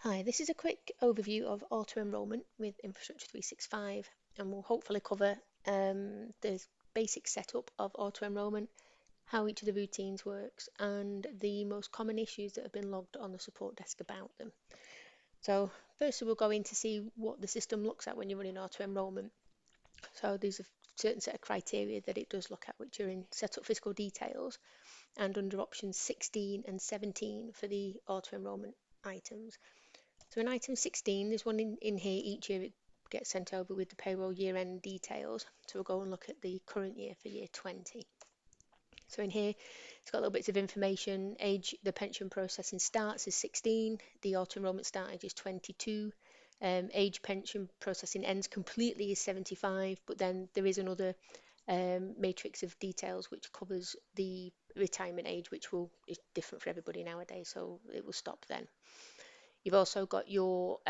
Hi, this is a quick overview of auto-enrolment with Infrastructure 365, and we'll hopefully cover the basic setup of auto-enrolment, how each of the routines works, and the most common issues that have been logged on the support desk about them. So first we'll go in to see what the system looks at when you're running auto-enrolment. So there's a certain set of criteria that it does look at, which are in setup physical details and under options 16 and 17 for the auto-enrolment items. So in item 16, there's one in here each year it gets sent over with the payroll year-end details. So we'll go and look at the current year for year 20. So in here, it's got little bits of information. Age, the pension processing starts is 16. The auto-enrolment start age is 22. Age pension processing ends completely is 75. But then there is another matrix of details which covers the retirement age, which is different for everybody nowadays. So it will stop then. You've also got your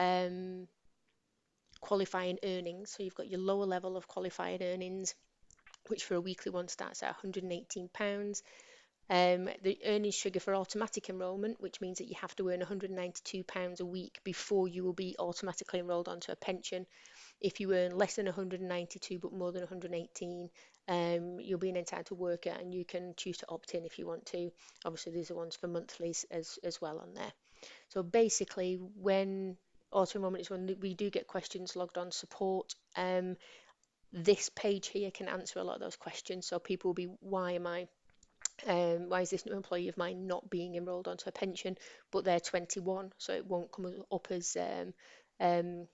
qualifying earnings. So you've got your lower level of qualifying earnings, which for a weekly one starts at £118. The earnings trigger for automatic enrolment, which means that you have to earn £192 a week before you will be automatically enrolled onto a pension. If you earn less than 192 but more than 118, you'll be an entitled worker and you can choose to opt in if you want to. Obviously, these are ones for monthlies as well on there. So basically, when auto enrollment is when we do get questions logged on support, this page here can answer a lot of those questions. So people will be, why is this new employee of mine not being enrolled onto a pension, but they're 21, so it won't come up as an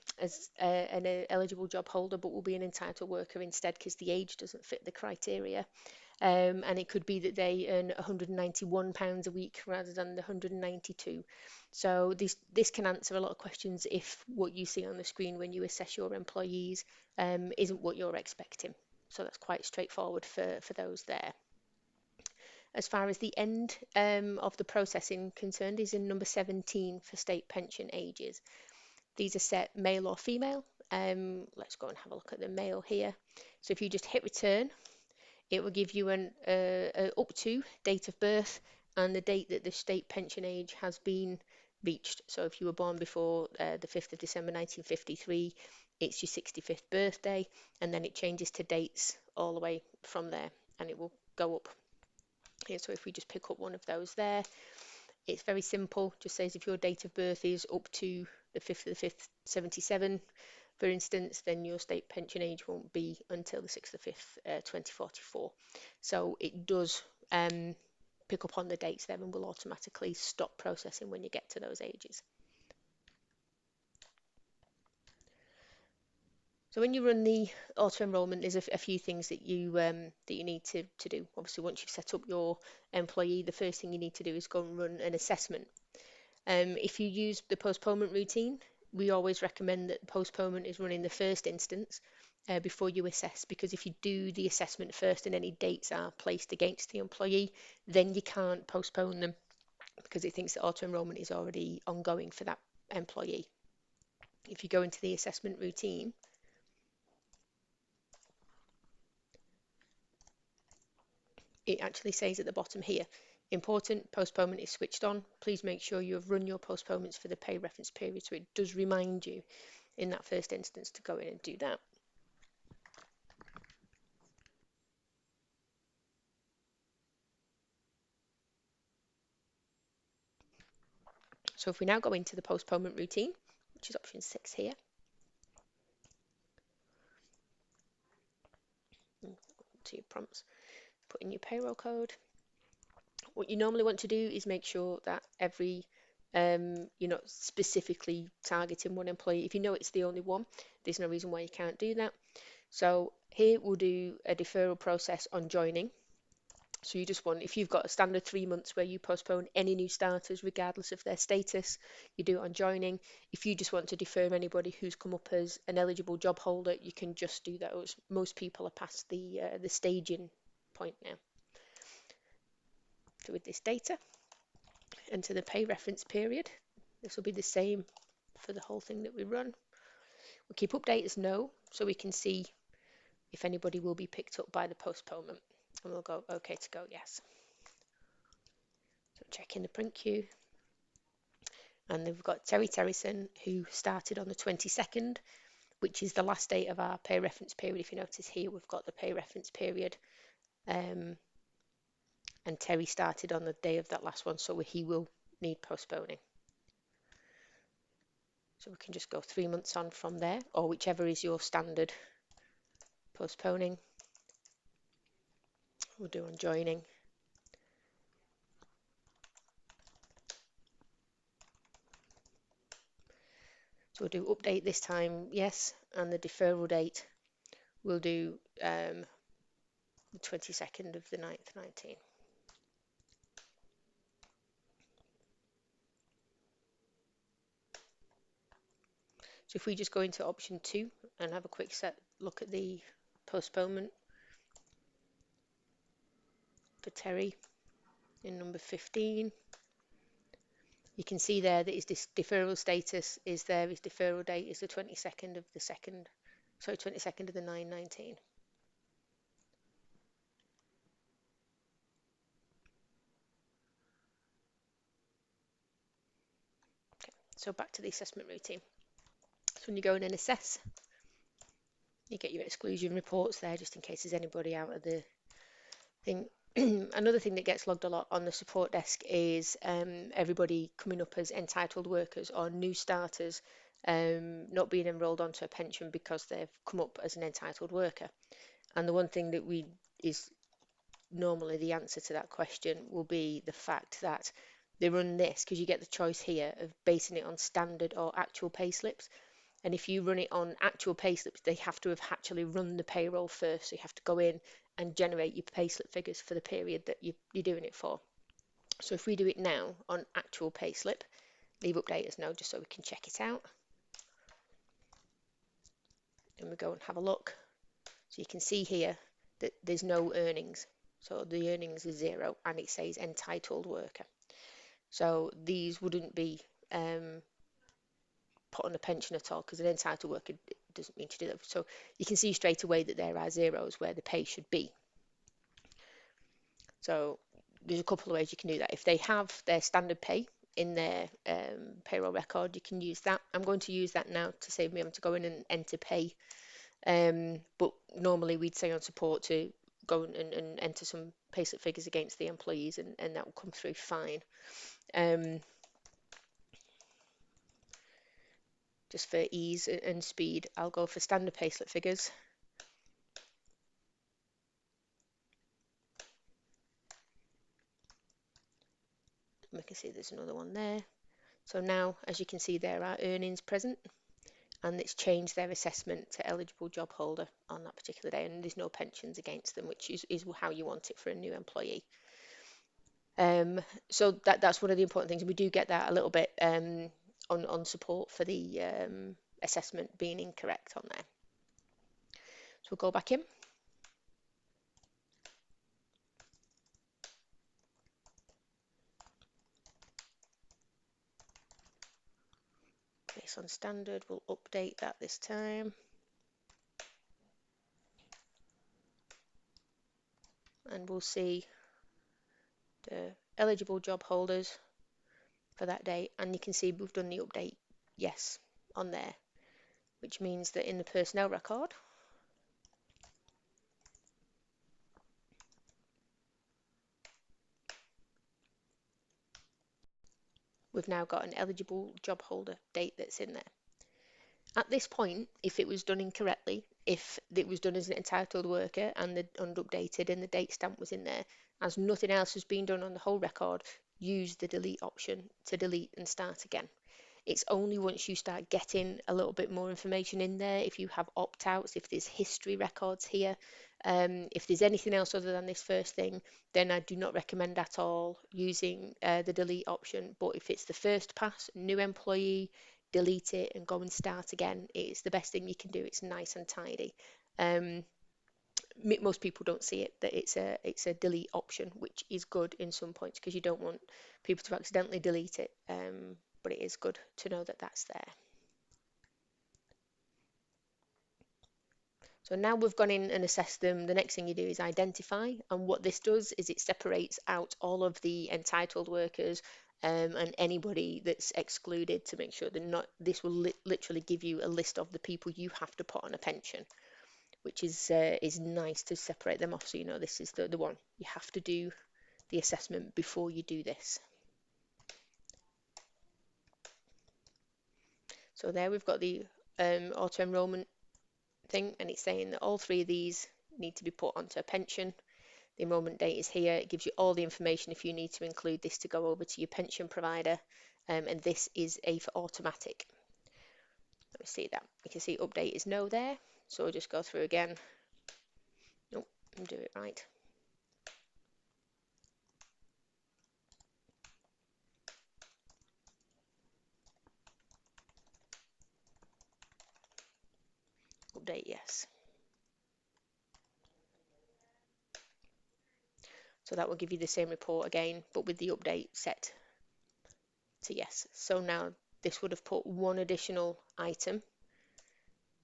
eligible job holder, but will be an entitled worker instead because the age doesn't fit the criteria. And it could be that they earn £191 a week rather than the 192. So this can answer a lot of questions if what you see on the screen when you assess your employees isn't what you're expecting. So that's quite straightforward for those there. As far as the end of the processing concerned is in number 17 for state pension ages. These are set male or female. Let's go and have a look at the male here. So if you just hit return, it will give you an up to date of birth and the date that the state pension age has been reached. So if you were born before the 5th of December 1953, it's your 65th birthday, and then it changes to dates all the way from there, and it will go up. Here, so if we just pick up one of those there, it's very simple. Just says if your date of birth is up to the 5th of the 5th, 77, for instance, then your state pension age won't be until the 6th of the 5th, 2044. So it does pick up on the dates there and will automatically stop processing when you get to those ages. So when you run the auto enrolment, there's a few things that you need to do. Obviously, once you've set up your employee, the first thing you need to do is go and run an assessment. If you use the postponement routine, we always recommend that postponement is run in the first instance before you assess, because if you do the assessment first and any dates are placed against the employee, then you can't postpone them because it thinks that auto enrolment is already ongoing for that employee. If you go into the assessment routine, it actually says at the bottom here, important, postponement is switched on. Please make sure you have run your postponements for the pay reference period. So it does remind you in that first instance to go in and do that. So if we now go into the postponement routine, which is option 6 here, to your prompts, put in your payroll code. What you normally want to do is make sure that you're not specifically targeting one employee. If you know it's the only one, there's no reason why you can't do that. So here we'll do a deferral process on joining. So you just want, if you've got a standard 3 months where you postpone any new starters regardless of their status, you do it on joining. If you just want to defer anybody who's come up as an eligible job holder, you can just do those. Most people are past the staging point now. So with this data, enter the pay reference period. This will be the same for the whole thing that we run. We'll keep update as no, so we can see if anybody will be picked up by the postponement. And we'll go okay to go yes. So check in the print queue. And then we've got Terry Terrison, who started on the 22nd, which is the last date of our pay reference period. If you notice here, we've got the pay reference period. And Terry started on the day of that last one, so he will need postponing. So we can just go 3 months on from there, or whichever is your standard postponing. We'll do on joining. So we'll do update this time, yes, and the deferral date we'll do the 22nd of the 9th, 19. So if we just go into option 2 and have a quick look at the postponement for Terry in number 15, you can see there that his deferral status is there. His deferral date is the 22nd of the 2nd, sorry, 22nd of the 9/19. Okay, so back to the assessment routine. So when you go in and assess, you get your exclusion reports there just in case there's anybody out of the thing. Another thing that gets logged a lot on the support desk is everybody coming up as entitled workers or new starters not being enrolled onto a pension because they've come up as an entitled worker. And the one thing that is normally the answer to that question will be the fact that they run this, because you get the choice here of basing it on standard or actual pay slips. And if you run it on actual payslips, they have to have actually run the payroll first. So you have to go in and generate your payslip figures for the period that you're doing it for. So if we do it now on actual payslip, leave update as no, just so we can check it out. And we go and have a look. So you can see here that there's no earnings. So the earnings is 0 and it says entitled worker. So these wouldn't be put on a pension at all, because an entitled worker doesn't mean to do that. So you can see straight away that there are zeros where the pay should be. So there's a couple of ways you can do that. If they have their standard pay in their payroll record, you can use that. I'm going to use that now to save me having to go in and enter pay. But normally we'd say on support to go and enter some payslip figures against the employees, and that will come through fine. Just for ease and speed, I'll go for standard payslip figures. We can see there's another one there. So now, as you can see, there are earnings present, and it's changed their assessment to eligible job holder on that particular day, and there's no pensions against them, which is how you want it for a new employee. So that's one of the important things. We do get that a little bit on support for the assessment being incorrect on there. So we'll go back in. Place on standard, we'll update that this time. And we'll see the eligible job holders for that day, and you can see we've done the update yes on there, which means that in the personnel record we've now got an eligible job holder date that's in there. At this point, if it was done incorrectly, if it was done as an entitled worker and the unupdated and the date stamp was in there, as nothing else has been done on the whole record, use the delete option to delete and start again. It's only once you start getting a little bit more information in there, if you have opt-outs, if there's history records here, if there's anything else other than this first thing, then I do not recommend at all using the delete option. But if it's the first pass, new employee, delete it and go and start again. It's the best thing you can do. It's nice and tidy. Most people don't see it, that it's a delete option, which is good in some points because you don't want people to accidentally delete it, but it is good to know that that's there. So now we've gone in and assessed them, the next thing you do is identify, and what this does is it separates out all of the entitled workers and anybody that's excluded, to make sure they're not. This will literally give you a list of the people you have to put on a pension, which is nice to separate them off, so you know this is the one. You have to do the assessment before you do this. So there we've got the auto enrolment thing, and it's saying that all three of these need to be put onto a pension. The enrolment date is here. It gives you all the information if you need to include this to go over to your pension provider, and this is a for automatic. Let me see that. You can see update is no there, so I'll just go through again. Nope, do it right. Update yes. So that will give you the same report again, but with the update set to yes. So now this would have put one additional item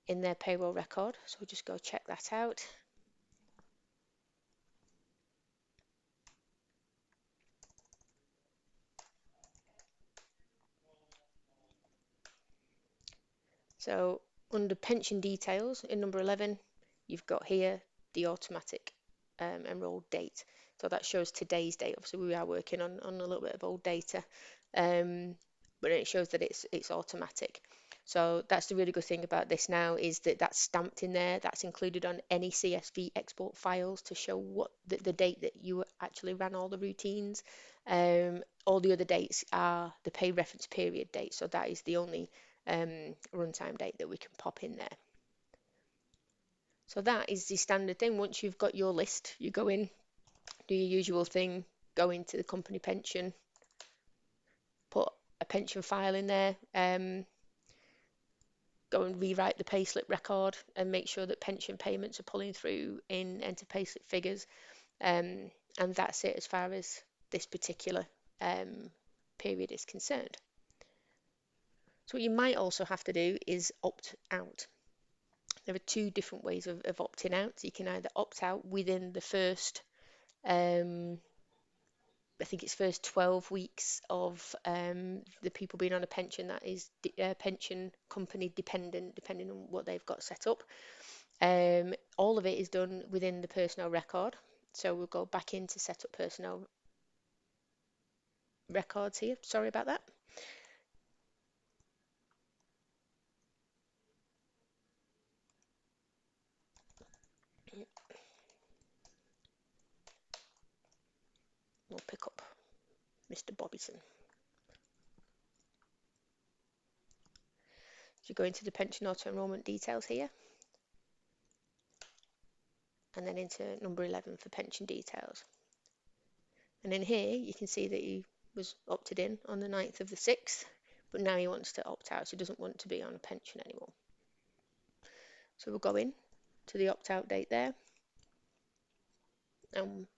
in their payroll record. So we'll just go check that out. So under pension details in number 11, you've got here the automatic enrolled date. So that shows today's date. Obviously we are working on a little bit of old data, but it shows that it's automatic. So that's the really good thing about this now, is that that's stamped in there. That's included on any CSV export files to show what the date that you actually ran all the routines. All the other dates are the pay reference period date. So that is the only runtime date that we can pop in there. So that is the standard thing. Once you've got your list, you go in, do your usual thing, go into the company pension, put a pension file in there, go and rewrite the payslip record and make sure that pension payments are pulling through in enter payslip figures, and that's it as far as this particular period is concerned. So what you might also have to do is opt out. There are two different ways of opting out. So you can either opt out within the first, I think it's first 12 weeks of the people being on a pension. That is pension company dependent, depending on what they've got set up. All of it is done within the personnel record. So we'll go back in to set up personnel records here. Sorry about that. We'll pick up Mr. Bobbyson. So you go into the pension auto enrolment details here, and then into number 11 for pension details. And in here you can see that he was opted in on the 9th of the 6th, but now he wants to opt out, so he doesn't want to be on a pension anymore. So we'll go in to the opt out date there, and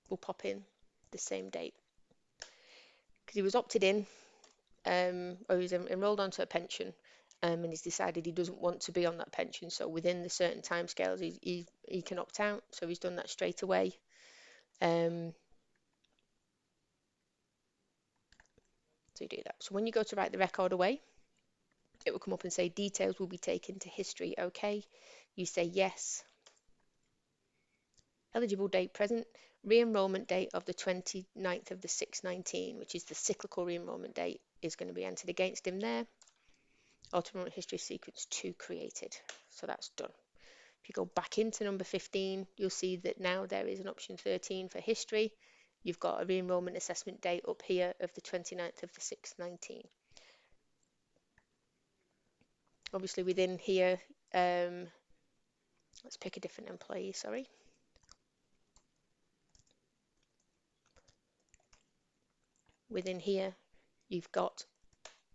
we'll pop in the same date. Because he was opted in, or he was enrolled onto a pension, and he's decided he doesn't want to be on that pension, so within the certain timescales he can opt out, so he's done that straight away. So you do that. So when you go to write the record away, it will come up and say details will be taken to history. Okay, you say yes. Eligible date present, re-enrollment date of the 29th of the 6/19, which is the cyclical re-enrollment date, is going to be entered against him there. Auto-enrollment history sequence 2 created. So that's done. If you go back into number 15, you'll see that now there is an option 13 for history. You've got a re-enrollment assessment date up here of the 29th of the 6/19. Obviously within here, let's pick a different employee, sorry. Within here, you've got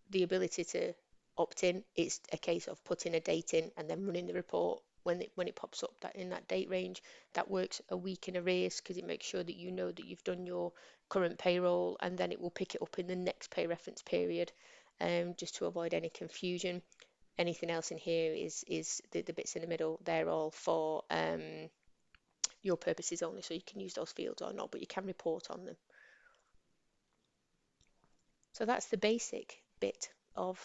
the ability to opt in. It's a case of putting a date in and then running the report when it pops up that in that date range. That works a week in arrears because it makes sure that you know that you've done your current payroll, and then it will pick it up in the next pay reference period, just to avoid any confusion. Anything else in here is the bits in the middle. They're all for your purposes only, so you can use those fields or not, but you can report on them. So that's the basic bit of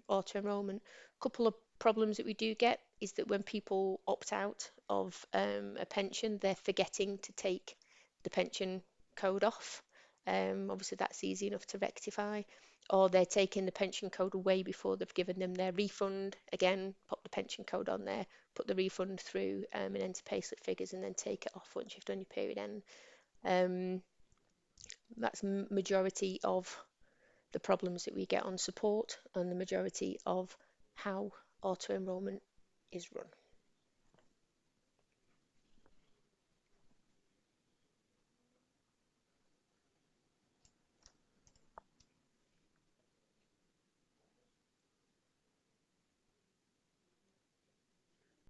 auto enrollment. A couple of problems that we do get is that when people opt out of a pension, they're forgetting to take the pension code off. Obviously, that's easy enough to rectify. Or they're taking the pension code away before they've given them their refund. Again, pop the pension code on there, put the refund through and enter payslip figures, and then take it off once you've done your period end. That's majority of the problems that we get on support and the majority of how auto enrolment is run.